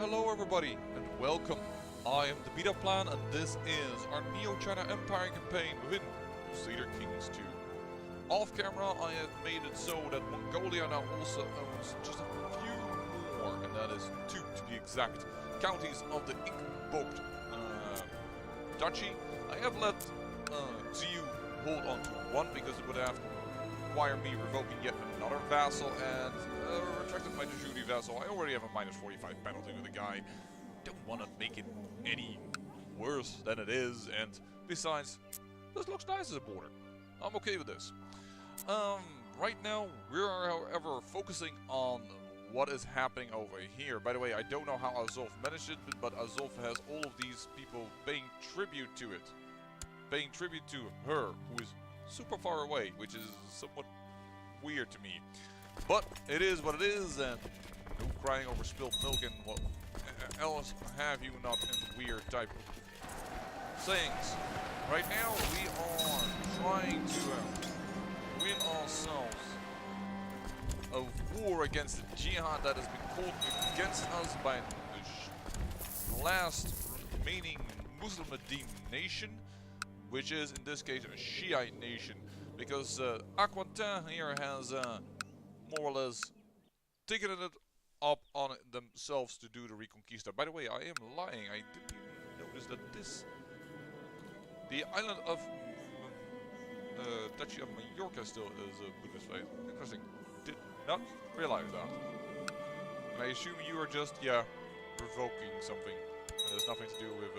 Hello everybody and welcome. I am the Beta Plan and this is our Neo-China Empire campaign within Crusader Kings 2. Off camera I have made it so that Mongolia now also owns just a few more, and that is 2 to be exact, counties of the Ink-Booked Duchy. I have let Ziyu hold on to 1 because it would have required me revoking yet another vassal and retracted my Judy vassal. I already have a -45 penalty with the guy. Don't want to make it any worse than it is, and besides, this looks nice as a border. I'm okay with this. Right now, we are, however, focusing on what is happening over here. By the way, I don't know how Azov managed it, but Azov has all of these people paying tribute to it. Paying tribute to her, who is super far away, which is somewhat weird to me. But it is what it is, and no crying over spilled milk and what else have you not in weird type of sayings. Right now we are trying to win ourselves a war against the jihad that has been called against us by the last remaining Muslim nation, which is in this case a Shiite nation, because Aquitaine here has more or less taken it up on themselves to do the Reconquista. By the way, I am lying. I didn't even notice that the island of the Duchy of Majorca still is a Buddhist faith. Interesting. Did not realize that. And I assume you are just, revoking something. It has nothing to do with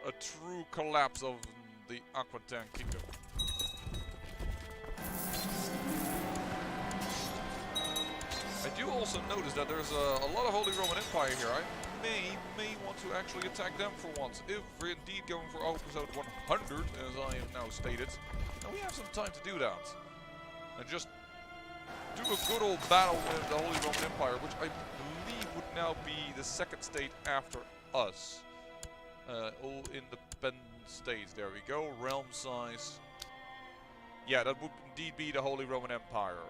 a true collapse of the Aquitaine kingdom. I do also notice that there's a lot of Holy Roman Empire here. I may want to actually attack them for once, if we're indeed going for episode 100, as I have now stated. And we have some time to do that. And just do a good old battle with the Holy Roman Empire, which I believe would now be the second state after us. All independent states, there we go, realm size. Yeah, that would indeed be the Holy Roman Empire.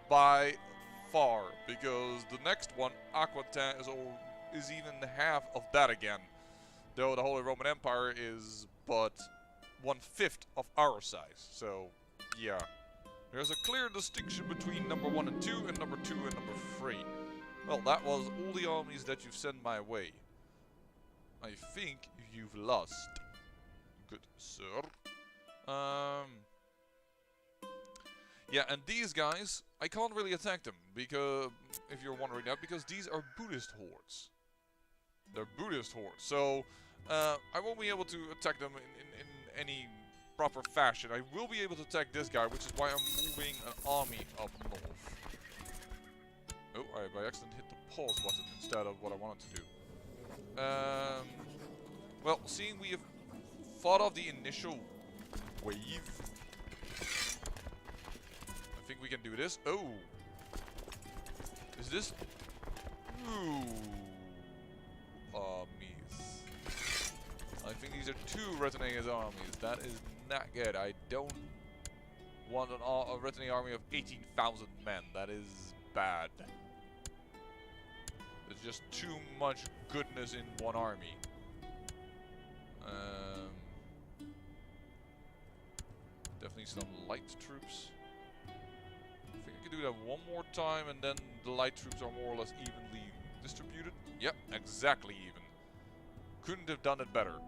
By far, because the next one, Aquitaine, is even half of that again. Though the Holy Roman Empire is but 1/5 of our size. So, yeah. There's a clear distinction between number 1 and 2, and number 2 and number 3. Well, that was all the armies that you've sent my way. I think you've lost. Good, sir. Yeah, and these guys, I can't really attack them, because, if you're wondering that, because these are Buddhist hordes. They're Buddhist hordes, so I won't be able to attack them in any proper fashion. I will be able to attack this guy, which is why I'm moving an army up north. Oh, I by accident hit the pause button instead of what I wanted to do. Well, seeing we have fought off the initial wave, I think we can do this. Oh! Is this... Ooh! Armies. I think these are 2 Retinai's armies. That is not good. I don't want a Retinai army of 18,000 men. That is bad. There's just too much goodness in one army. Definitely some light troops. I think I can do that one more time, and then the light troops are more or less evenly distributed. Yep, exactly even. Couldn't have done it better.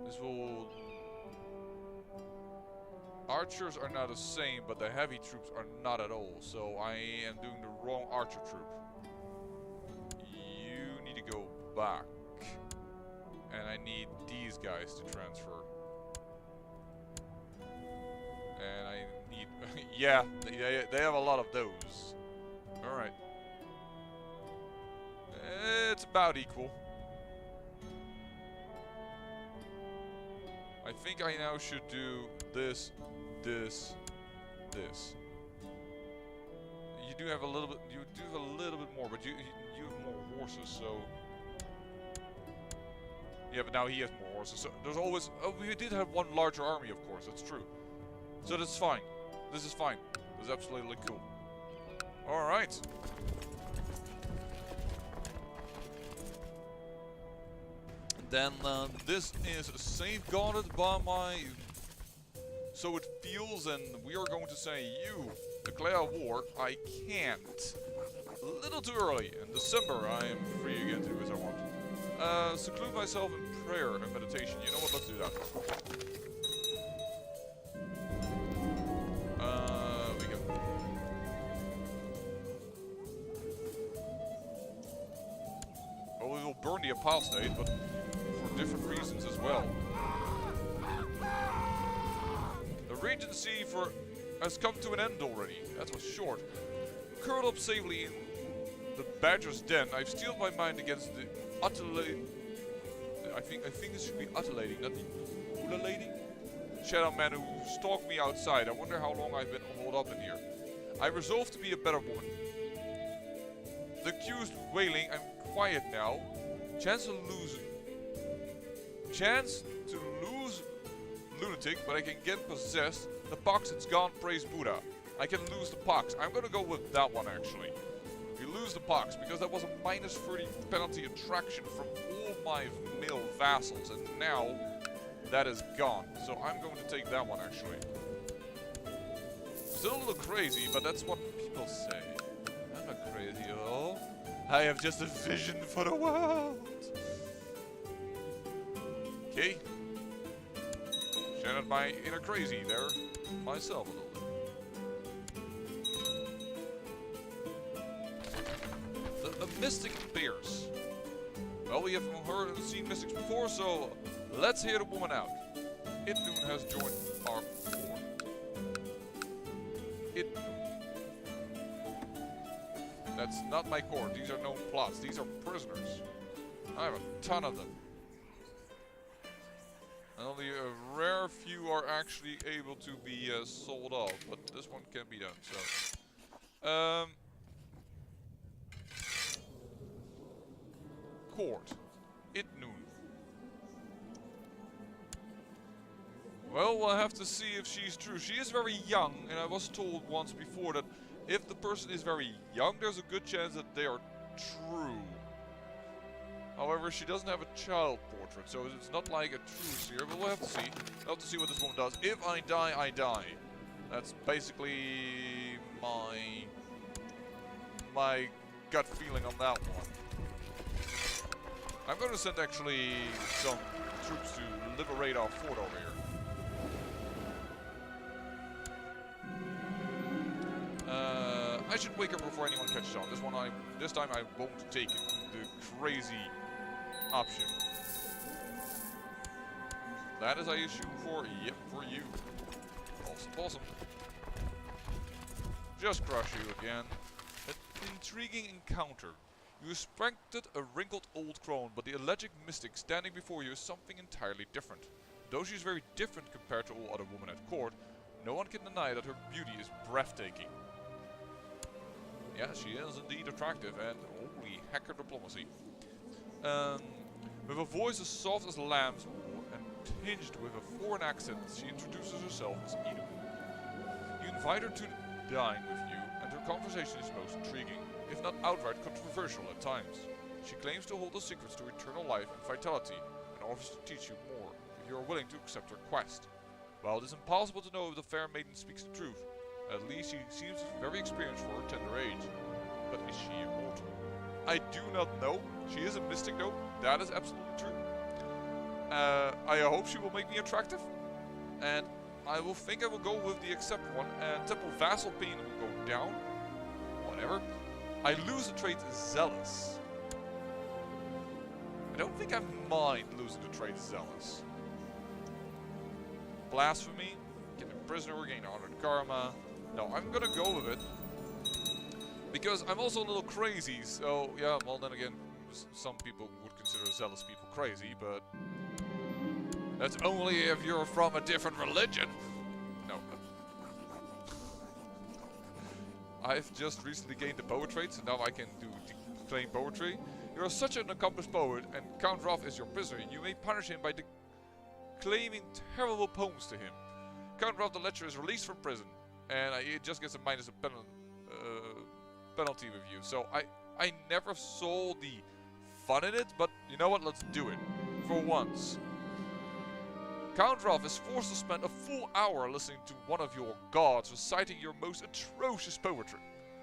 This will... Archers are not the same, but the heavy troops are not at all. So I am doing the wrong archer troop. You need to go back. And I need these guys to transfer. And I need... yeah, they have a lot of those. Alright. It's about equal. I think I now should do this, this, this. You do have a little bit... You do have a little bit more, but you have more horses, so... Yeah, but now he has more horses. So there's always... Oh, we did have one larger army, of course. That's true. So that's fine. This is fine. This is absolutely cool. Alright. Then this is safeguarded by my... So it feels, and we are going to say, you declare war. I can't. A little too early. In December I am free again to do as I want. Seclude myself in prayer and meditation. You know what, let's do that. We can... Well, we will burn the apostate, but for different reasons as well. The regency has come to an end already. That was short. Curled up safely in the badger's den, I've steeled my mind against the utterly... I think this should be utterlating, not the ululating? Shadow man who stalked me outside. I wonder how long I've been holed up in here. I resolve to be a better woman. The accused wailing, I'm quiet now. Chance to lose lunatic, but I can get possessed. The pox, it's gone, praise Buddha. I can lose the pox. I'm gonna go with that one actually. We lose the pox, because that was a minus 30 penalty attraction from all my male vassals, and now that is gone. So I'm going to take that one actually. Still a little crazy, but that's what people say. I'm not crazy at all. I have just a vision for the world. Okay. Shattered my inner crazy there. Myself a little bit. The mystic appears. Well, we have heard and seen mystics before, so let's hear the woman out. Itnoon has joined our court. Itnoon. That's not my court. These are known plots. These are prisoners. I have a ton of them. And only a rare few are actually able to be sold off, but this one can be done. So, court. Itnoon. Well, we'll have to see if she's true. She is very young, and I was told once before that if the person is very young, there's a good chance that they are true. However, she doesn't have a child portrait, so it's not like a true seer, but we'll have to see. We'll have to see what this woman does. If I die, I die. That's basically my gut feeling on that one. I'm going to send actually some troops to liberate our fort over here. I should wake up before anyone catches on. This time I won't take it. The crazy option. That is I issue for, yep, for you. Awesome, awesome. Just crush you again. An intriguing encounter. You inspected a wrinkled old crone, but the alleged mystic standing before you is something entirely different. Though she is very different compared to all other women at court, no one can deny that her beauty is breathtaking. Yeah, she is indeed attractive, and holy hacker diplomacy. With a voice as soft as a lamb's wool and tinged with a foreign accent, she introduces herself as Inu. You invite her to dine with you, and her conversation is most intriguing, if not outright controversial at times. She claims to hold the secrets to eternal life and vitality, and offers to teach you more, if you are willing to accept her quest. While it is impossible to know if the fair maiden speaks the truth, at least she seems very experienced for her tender age. But is she immortal? I do not know. She is a mystic though, that is absolutely true. I hope she will make me attractive, and I will go with the accept one, and temple vassal pain will go down. Whatever. I lose the trait zealous. I don't think I mind losing the trait zealous. Blasphemy, get a prisoner, gain honored karma. No, I'm gonna go with it. Because I'm also a little crazy, so yeah, well then again, some people would consider zealous people crazy, but that's only if you're from a different religion. No. I've just recently gained the poet trait, so now I can claim poetry. You are such an accomplished poet, and Count Roth is your prisoner. You may punish him by claiming terrible poems to him. Count Roth the lecturer is released from prison, and it just gets a minus a penalty review. So I never saw the fun in it, but you know what? Let's do it. For once. Count Ruff is forced to spend a full hour listening to one of your gods reciting your most atrocious poetry.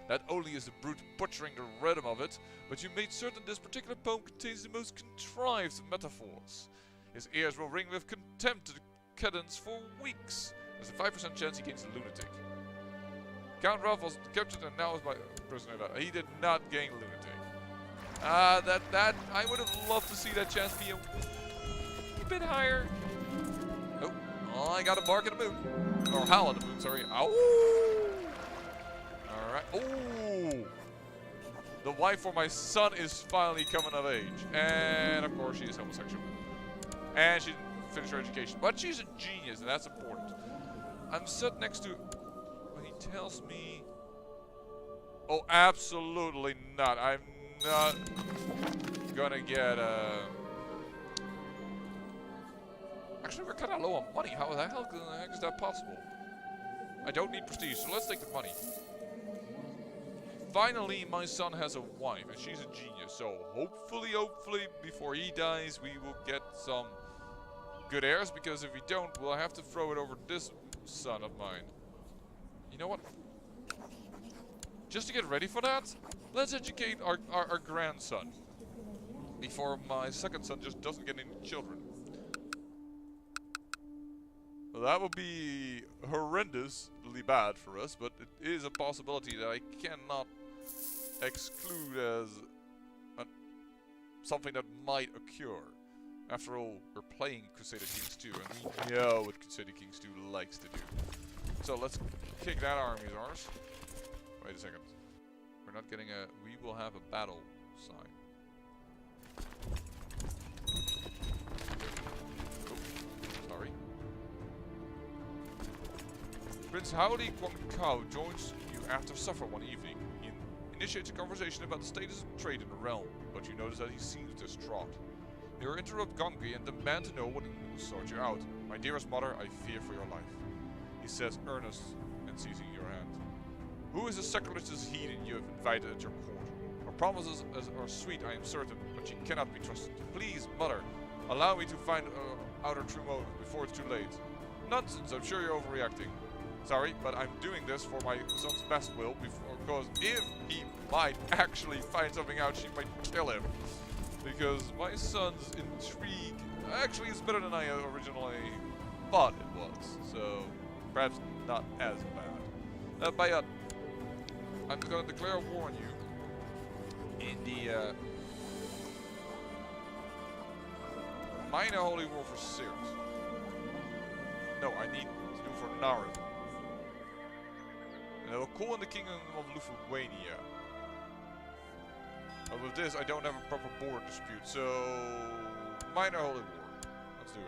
Not only is the brute butchering the rhythm of it, but you made certain this particular poem contains the most contrived metaphors. His ears will ring with contempt to the cadence for weeks. There's a 5% chance he gains a lunatic. Count Ruff was captured and now is by prisoner. He did not gain lunatic. That I would have loved to see that chance be a wee bit higher. Oh, I got a bark at the moon. Or howl at the moon, sorry. Ow! Alright. Oh! The wife for my son is finally coming of age. And of course she is homosexual. And she didn't finish her education. But she's a genius, and that's important. I'm sat next to... When he tells me... Oh, absolutely not. I'm not gonna get Actually, we're kind of low on money. How the heck is that possible? I don't need prestige, so let's take the money. Finally, my son has a wife, and she's a genius. So hopefully, before he dies, we will get some good heirs. Because if we don't, we'll have to throw it over this son of mine. You know what? Just to get ready for that, let's educate our grandson. Before my second son just doesn't get any children. Well, that would be horrendously bad for us, but it is a possibility that I cannot exclude as something that might occur. After all, we're playing Crusader Kings 2, and we know what Crusader Kings 2 likes to do. So let's kick that army's arse. Wait a second. We're not getting a... We will have a battle sign. Oh, sorry. Prince Howdy Kwang Kao joins you after supper one evening. He initiates a conversation about the status of trade in the realm, but you notice that he seems distraught. You interrupt Gongi and demand to know what will sort you out. My dearest mother, I fear for your life. He says, earnest and seizing your hand. Who is the sacrilegious heathen you have invited at your court? Her promises are sweet, I am certain, but she cannot be trusted. Please, mother, allow me to find out her true motive before it's too late. Nonsense, I'm sure you're overreacting. Sorry, but I'm doing this for my son's best will, because if he might actually find something out, she might kill him. Because my son's intrigue actually is better than I originally thought it was. So, perhaps not as bad. Bayat, I'm going to declare war on you in the minor holy war for Sears. No, I need to do for Naran. And I will call in the kingdom of Lithuania. But with this, I don't have a proper border dispute, so minor holy war. Let's do it.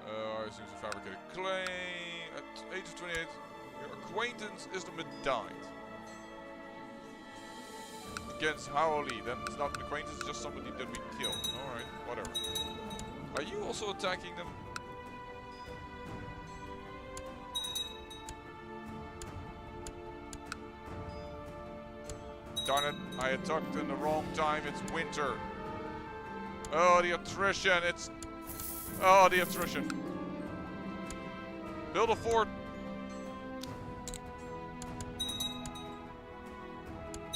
I assume it's a fabricated claim. At age of 28, your acquaintance is the Medite. Against Howley, then it's not an acquaintance, it's just somebody that we killed. Alright, whatever. Are you also attacking them? Darn it, I attacked in the wrong time, it's winter. Oh, the attrition, oh, the attrition. Build a fort.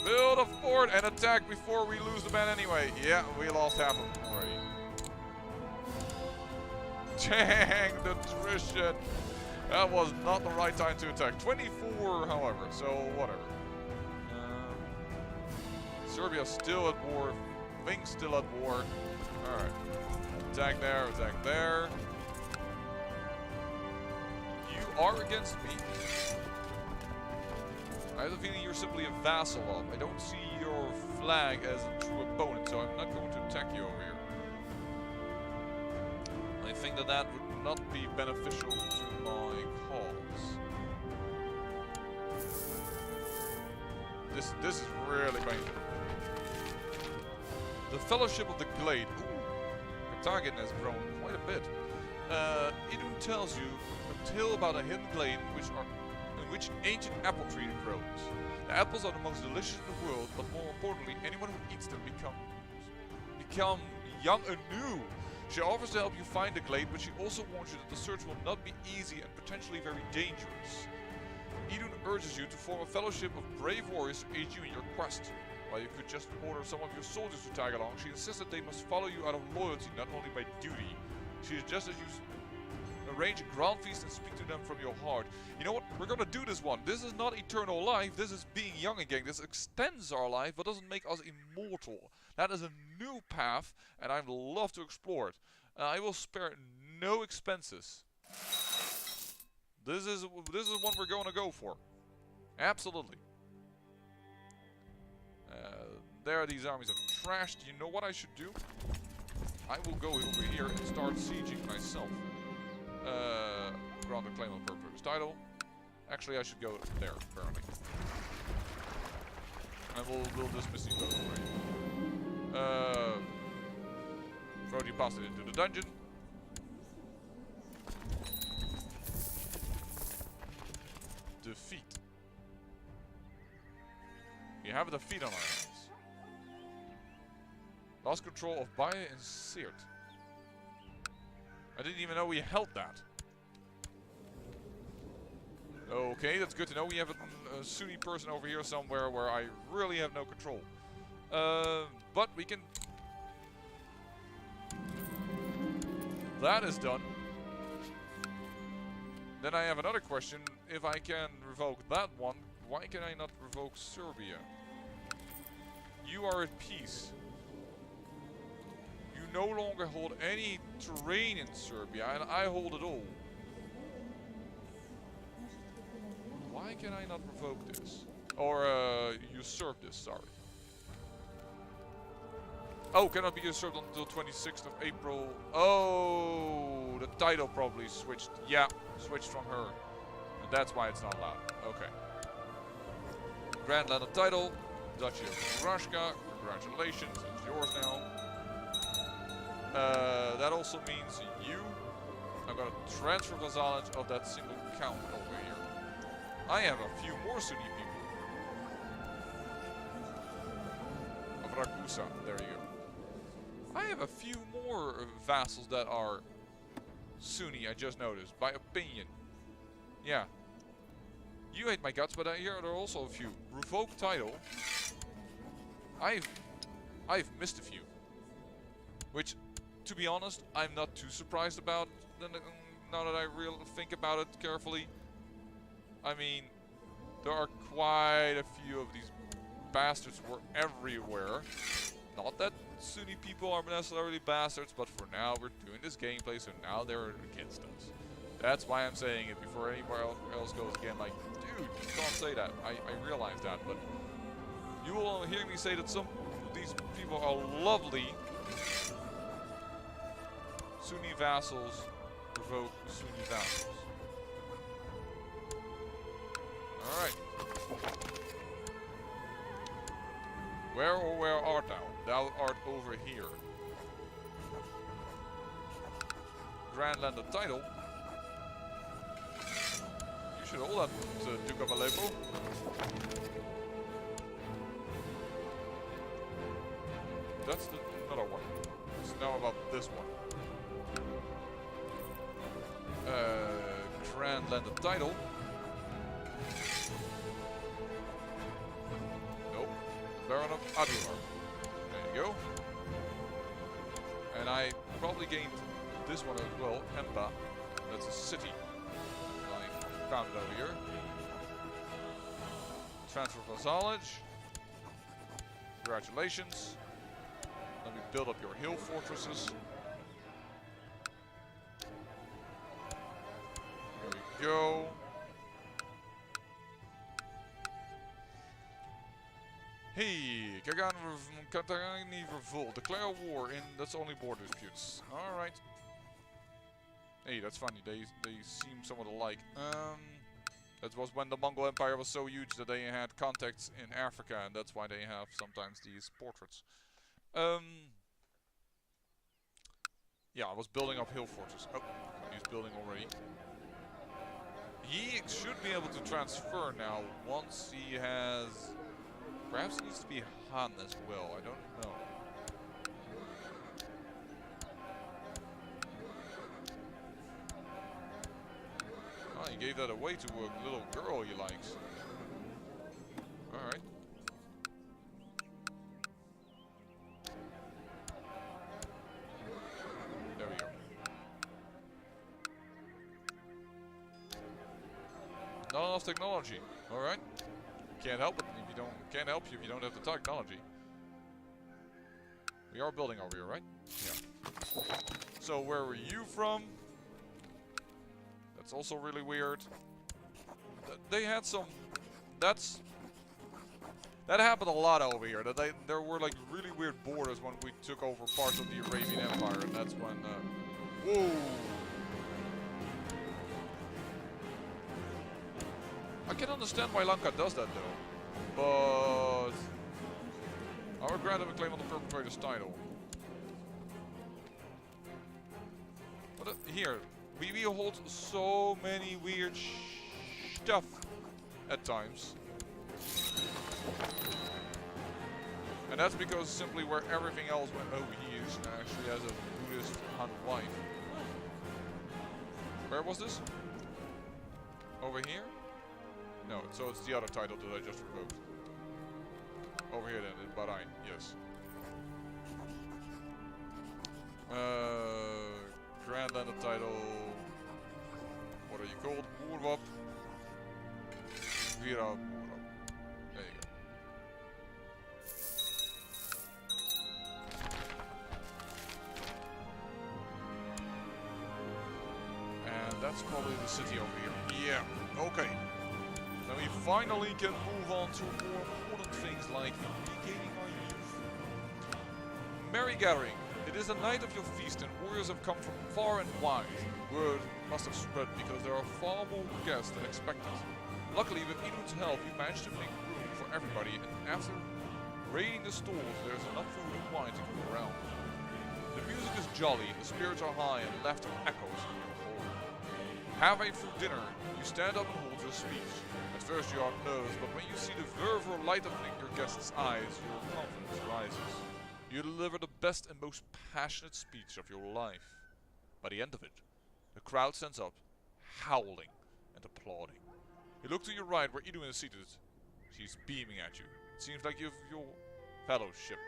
Build a fort and attack before we lose the man anyway. Yeah, we lost half of them already. Dang, the attrition. That was not the right time to attack. 24, however, so whatever. Serbia's still at war. Fink's still at war. Alright. Attack there, attack there. You are against me. I have a feeling you're simply a vassal of. I don't see your flag as a true opponent, so I'm not going to attack you over here. I think that that would not be beneficial to my cause. This is really painful. The Fellowship of the Glade. Ooh, Carthagena has grown quite a bit. Idun tells you a tale about a hidden glade in which ancient apple tree grows. The apples are the most delicious in the world, but more importantly, anyone who eats them become young anew. She offers to help you find the glade, but she also warns you that the search will not be easy and potentially very dangerous. Idun urges you to form a fellowship of brave warriors to aid you in your quest. While you could just order some of your soldiers to tag along, she insists that they must follow you out of loyalty, not only by duty. She suggests that you arrange a grand feast and speak to them from your heart. You know what? We're gonna do this one. This is not eternal life. This is being young again. This extends our life, but doesn't make us immortal. That is a new path, and I'd love to explore it. I will spare no expenses. This is one we're going to go for. Absolutely. There, these armies are trashed. You know what I should do? I will go over here and start sieging myself. Grant a claim on Purpose title. Actually, I should go there, apparently. And we'll dismiss these those away. Throw the apostate into the dungeon. Defeat. We have a defeat on our hands. Lost control of Baye and Seert. I didn't even know we held that. Okay, that's good to know. We have a Sunni person over here somewhere where I really have no control. But we can... That is done. Then I have another question. If I can revoke that one, why can I not revoke Serbia? You are at peace. You no longer hold any terrain in Serbia, and I hold it all. Why can I not revoke this? Or usurp this, sorry. Oh, cannot be usurped until 26th of April. Oh, the title probably switched. Yeah, switched from her. And that's why it's not allowed. Okay. Grand Land of Title, Duchy of Rashka. Congratulations, it's yours now. That also means you are going to transfer vassalage of that single count over here. I have a few more Sunni people. Of Ragusa, there you go. I have a few more vassals that are Sunni, I just noticed, by opinion. Yeah. You hate my guts, but here there are also a few. Revoke title. I've missed a few. Which, to be honest, I'm not too surprised about now that I really think about it carefully. I mean, there are quite a few of these bastards who are everywhere. Not that Sunni people are necessarily bastards, but for now we're doing this gameplay, so now they're against us. That's why I'm saying it before anywhere else goes again. Like, dude, you can't say that. I realize that, but you will hear me say that some of these people are lovely. Sunni vassals revoke Sunni vassals. Alright. Where art thou? Thou art over here. Grand Land of Title. You should hold that, Duke of Aleppo. That's another one. It's now about this one. Grand Land of Title. Nope. Baron of Adular. There you go. And I probably gained this one as well, Empa. That's a city. I found it over here. Transfer vassalage. Congratulations. Let me build up your hill fortresses. There we go. Hey, Katagani Revolt. Declare war in that's only border disputes. Alright. Hey, that's funny. They seem somewhat alike. That was when the Mongol Empire was so huge that they had contacts in Africa, and that's why they have sometimes these portraits. Yeah, I was building up hill fortresses. Oh, he's building already. He should be able to transfer now once he has... Perhaps he needs to be Han as well, I don't know. Oh, he gave that away to a little girl he likes. Alright. There we go. Not enough technology. Alright. Can't help it if you don't can't help you if you don't have the technology. We are building over here, right? Yeah. So where were you from? That's also really weird. They had some... That happened a lot over here. There were like really weird borders when we took over parts of the Arabian Empire, and that's when... whoa! I can understand why Lanka does that though, but... I will grant him a claim on the perpetrator's title. But here, we hold so many weird stuff at times. And that's because simply where everything else went, oh, he is actually has a Buddhist Han wife. Where was this? Over here? No, so it's the other title that I just revoked. Over here then, in Bahrain, yes. Grand Landed title. What are you called? Moerwap. Vira Moerwap. There you go. And that's probably the city over here. Yeah, okay. Then we finally can move on to more important things like regaining our youth. Merry gathering. It is the night of your feast and warriors have come from far and wide. Word must have spread because there are far more guests than expected. Luckily, with Idun's help, we managed to make room for everybody, and after raiding the stalls, there's enough food and wine to go around. The music is jolly, the spirits are high, and laughter echoes in your hall. Halfway through dinner, you stand up and hold your speech. At first you are nervous, but when you see the fervor light up in your guests' eyes, your confidence rises. You deliver the best and most passionate speech of your life. By the end of it, the crowd stands up, howling and applauding. You look to your right where Idun is seated. She's beaming at you. It seems like you have your fellowship.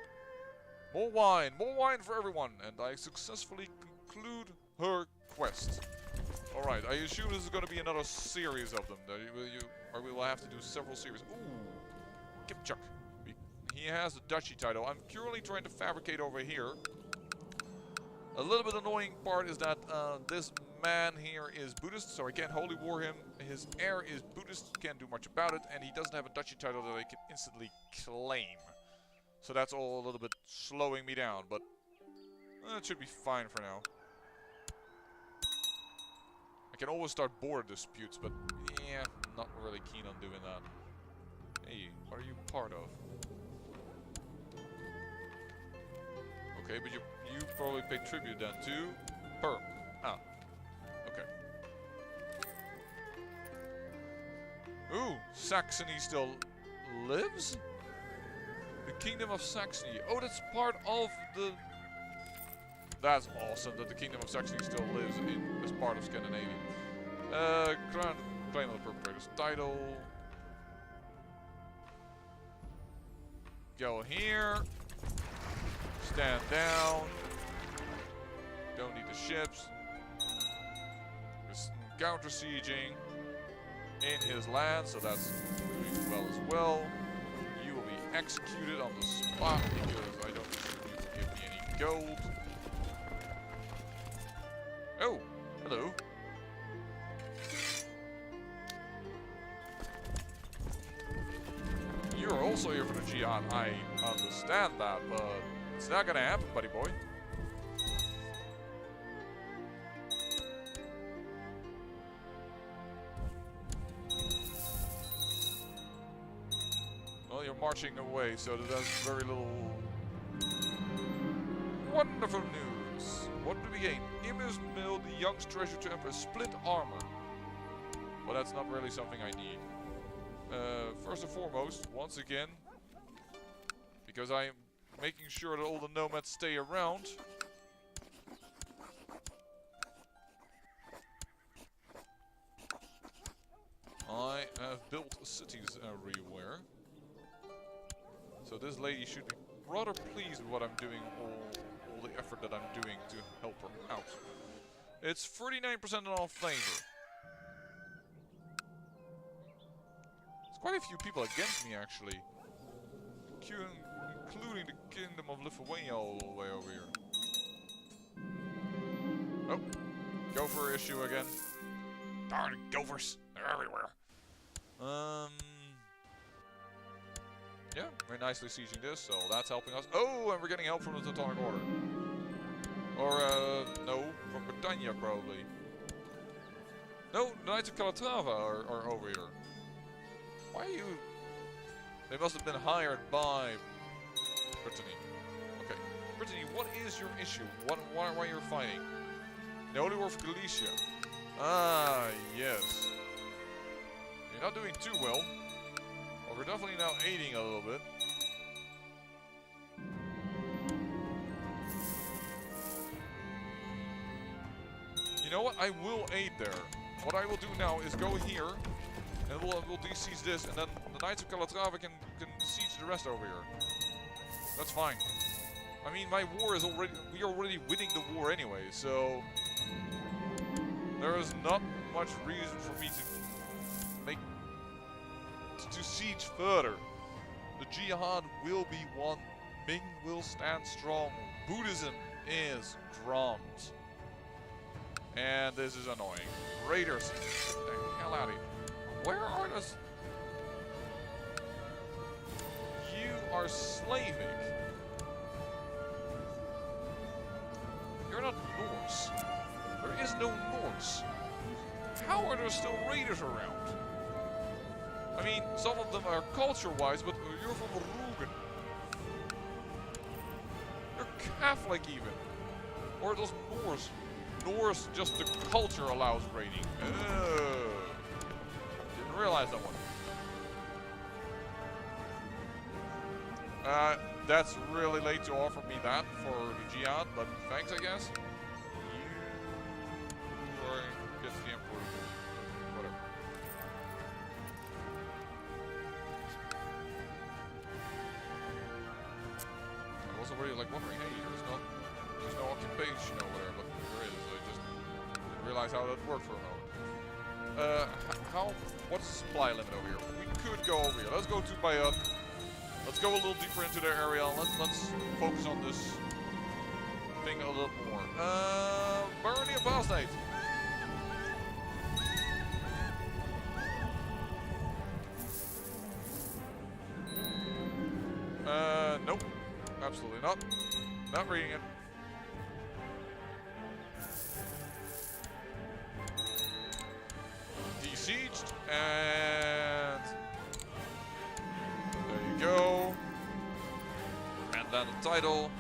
More wine for everyone, and I successfully conclude her quest. Alright, I assume this is going to be another series of them. Or we will have to do several series. Ooh, Kipchak. He has the duchy title. I'm currently trying to fabricate over here. A little bit annoying part is that this man here is Buddhist, so I can't holy war him. His heir is Buddhist, can't do much about it, and he doesn't have a duchy title that I can instantly claim. So that's all a little bit slowing me down, but it should be fine for now. I can always start border disputes, but yeah, I'm not really keen on doing that. Hey, what are you part of? Okay, but you probably pay tribute then to Perm. Ah, okay. Ooh, Saxony still lives? The Kingdom of Saxony. Oh, that's part of the... That's awesome that the Kingdom of Saxony still lives as part of Scandinavia. Claim of the perpetrator's title. Go here. Stand down. Don't need the ships. Just counter sieging in his land, so that's doing well as well. You will be executed on the spot because I don't think you to give me any gold. Oh, hello. You're also here for the jihad. I understand that, but it's not gonna happen, buddy boy. Well, you're marching away, so that's very little... Wonderful news. What do we gain? Immus Mill, the Young's treasure to Emperor split armor. Well, that's not really something I need. First and foremost, once again, because I am making sure that all the nomads stay around. I have built cities everywhere. So this lady should be rather pleased with what I'm doing, all the effort that I'm doing to help her out. It's 39% in all favor. There's quite a few people against me actually. Including the Kingdom of Lithuania all the way over here. Oh, gopher issue again. Darn it, gophers! They're everywhere. Yeah, we're nicely sieging this, so that's helping us. Oh, and we're getting help from the Teutonic Order. Or, no, from Britannia probably. No, the Knights of Calatrava are over here. Why are you... They must have been hired by Brittany. Okay. Brittany, what is your issue? Why you're fighting? The Holy War of Galicia. Ah, yes. You're not doing too well. Well, we're definitely now aiding a little bit. You know what? I will aid there. What I will do now is go here, and we'll de-siege this, and then the Knights of Calatrava can siege the rest over here. That's fine. I mean, my war is already... We are already winning the war anyway, so... There is not much reason for me to siege further. The jihad will be won. Ming will stand strong. Buddhism is grand. And this is annoying. Raiders, get the hell out of here. Where are those? You are Slavic. You're not Norse. There is no Norse. How are there still raiders around? I mean, some of them are culture-wise, but you're from Rugen. You're Catholic even. Or those Norse. Norse, just the culture allows raiding. Didn't realize that one. That's really late to offer me that for the jihad, but thanks, I guess. You are against the Emperor. Whatever. I was already like wondering, hey, there's no occupation over there, but there is. I just didn't realize how that worked for a moment. What's the supply limit over here? We could go over here. Let's go to Bayat. Let's go a little deeper into their area. Let's focus on this thing a little more. Burn the apostate. Nope. Absolutely not. Not reading it. Besieged, and there you go. And then the title.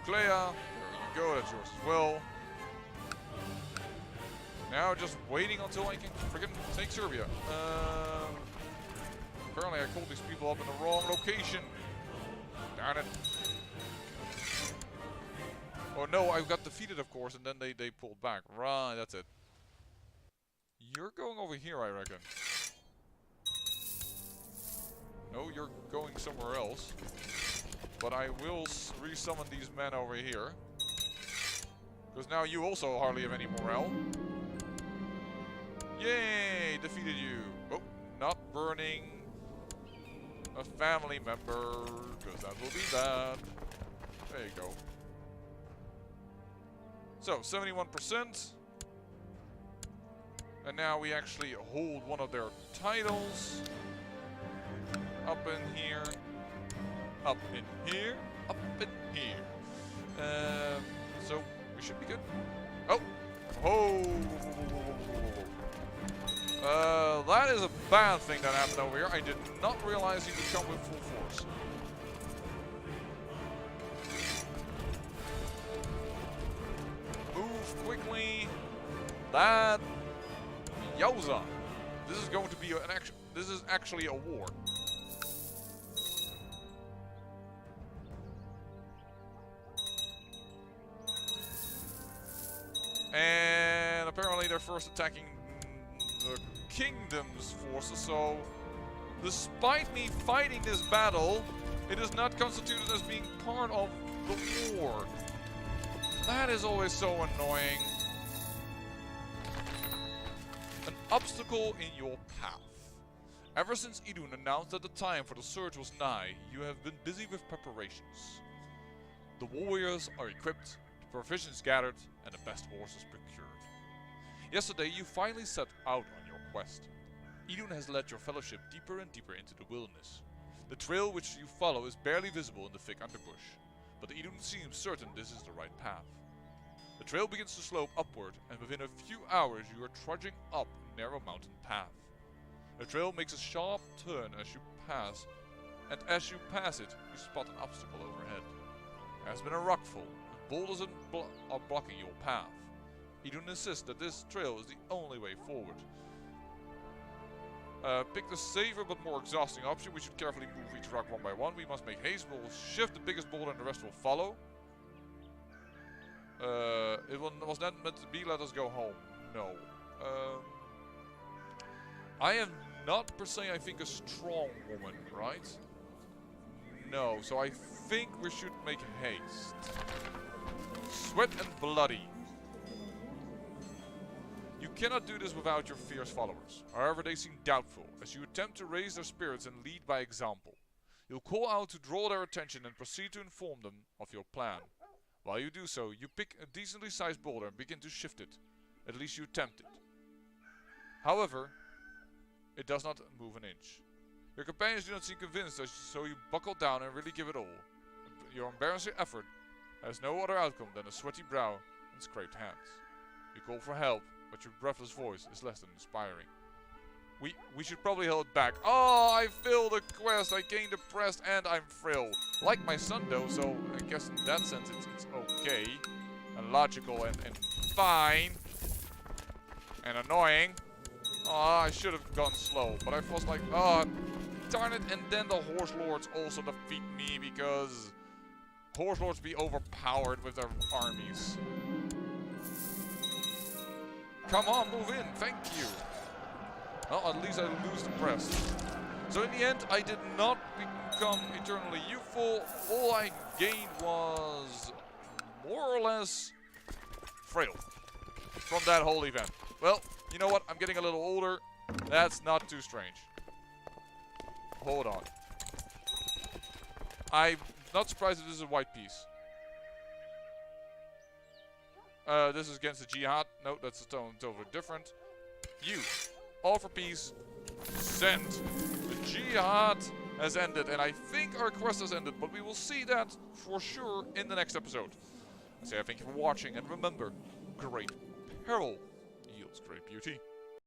Nuclea. There you go, that's yours as well. Now just waiting until I can freaking take Serbia. Apparently I called these people up in the wrong location. Darn it. Oh no, I got defeated of course, and then they pulled back. Right, that's it. You're going over here, I reckon. No, you're going somewhere else. But I will resummon these men over here. Because now you also hardly have any morale. Yay! Defeated you. Oh, not burning a family member. Because that will be bad. There you go. So, 71%. And now we actually hold one of their titles. Up in here. Up in here. Up in here. So we should be good. Oh! Oh! That is a bad thing that happened over here. I did not realize he could come with full force. That... Yowza! This is going to be an action. This is actually a war. And apparently they're first attacking the Kingdom's forces, so despite me fighting this battle, it is not constituted as being part of the war. That is always so annoying. An obstacle in your path. Ever since Idun announced that the time for the surge was nigh, you have been busy with preparations. The warriors are equipped, the provisions gathered, and the best horses procured. Yesterday you finally set out on your quest. Idun has led your fellowship deeper and deeper into the wilderness. The trail which you follow is barely visible in the thick underbush, but Idun seems certain this is the right path. The trail begins to slope upward, and within a few hours you are trudging up a narrow mountain path. The trail makes a sharp turn as you pass, and as you pass it, you spot an obstacle overhead. There has been a rockfall, and boulders are blocking your path. Idun insists that this trail is the only way forward. Pick the safer but more exhausting option. We should carefully move each rock one by one. We must make haste. We will shift the biggest boulder and the rest will follow. It was not meant to be. Let us go home. No. I am not per se, I think, a strong woman, right? No. So I think we should make haste. Sweat and bloody. You cannot do this without your fierce followers. However, they seem doubtful, as you attempt to raise their spirits and lead by example. You'll call out to draw their attention and proceed to inform them of your plan. While you do so, you pick a decently sized boulder and begin to shift it. At least you attempt it. However, it does not move an inch. Your companions do not seem convinced, so you buckle down and really give it all. Your embarrassing effort has no other outcome than a sweaty brow and scraped hands. You call for help, but your breathless voice is less than inspiring. We should probably hold it back. Oh, I failed the quest. I gained depressed and I'm frail. Like my son though, so I guess in that sense it's okay. And logical and fine. And annoying. Oh, I should have gone slow. But I was like, oh, darn it. And then the Horse Lords also defeat me because Horse Lords be overpowered with their armies. Come on, move in. Thank you. Well, at least I lose the press. So in the end, I did not become eternally youthful. All I gained was more or less frail from that whole event. Well, you know what? I'm getting a little older. That's not too strange. Hold on. I'm not surprised that this is a white piece. This is against the jihad. No, that's totally different. You. All for peace. Send. The jihad has ended, and I think our quest has ended, but we will see that for sure in the next episode. I say thank you for watching, and remember, great peril yields great beauty.